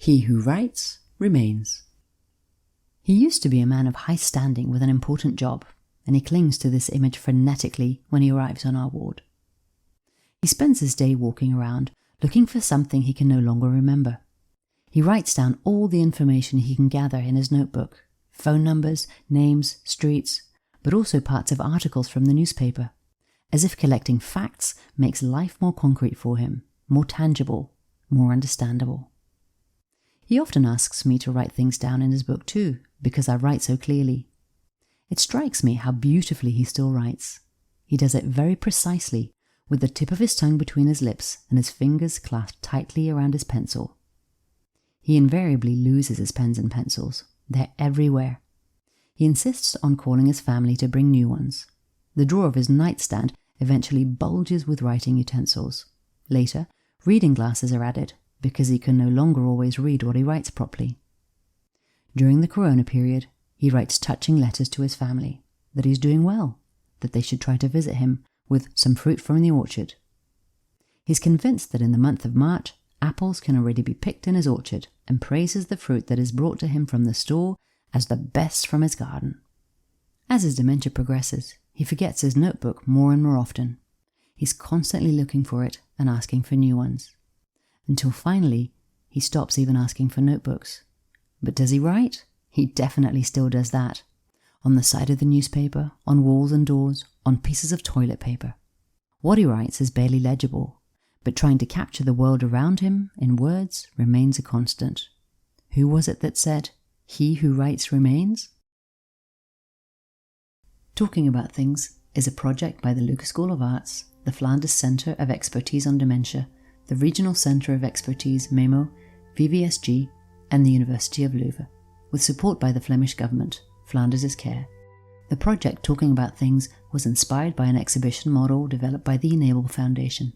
He who writes remains. He used to be a man of high standing with an important job, and he clings to this image frenetically when he arrives on our ward. He spends his day walking around, looking for something he can no longer remember. He writes down all the information he can gather in his notebook, phone numbers, names, streets, but also parts of articles from the newspaper, as if collecting facts makes life more concrete for him, more tangible, more understandable. He often asks me to write things down in his book too, because I write so clearly. It strikes me how beautifully he still writes. He does it very precisely, with the tip of his tongue between his lips and his fingers clasped tightly around his pencil. He invariably loses his pens and pencils. They're everywhere. He insists on calling his family to bring new ones. The drawer of his nightstand eventually bulges with writing utensils. Later, reading glasses are added, because he can no longer always read what he writes properly. During the Corona period, he writes touching letters to his family, that he's doing well, that they should try to visit him with some fruit from the orchard. He's convinced that in the month of March, apples can already be picked in his orchard, and praises the fruit that is brought to him from the store as the best from his garden. As his dementia progresses, he forgets his notebook more and more often. He's constantly looking for it and asking for new ones. Until finally, he stops even asking for notebooks. But does he write? He definitely still does that. On the side of the newspaper, on walls and doors, on pieces of toilet paper. What he writes is barely legible, but trying to capture the world around him in words remains a constant. Who was it that said, "He who writes remains"? Talking About Things is a project by the Lucas School of Arts, the Flanders Centre of Expertise on Dementia, the Regional Centre of Expertise MEMO, VVSG, and the University of Leuven, with support by the Flemish government, Flanders' Care. The project Talking About Things was inspired by an exhibition model developed by the Enable Foundation.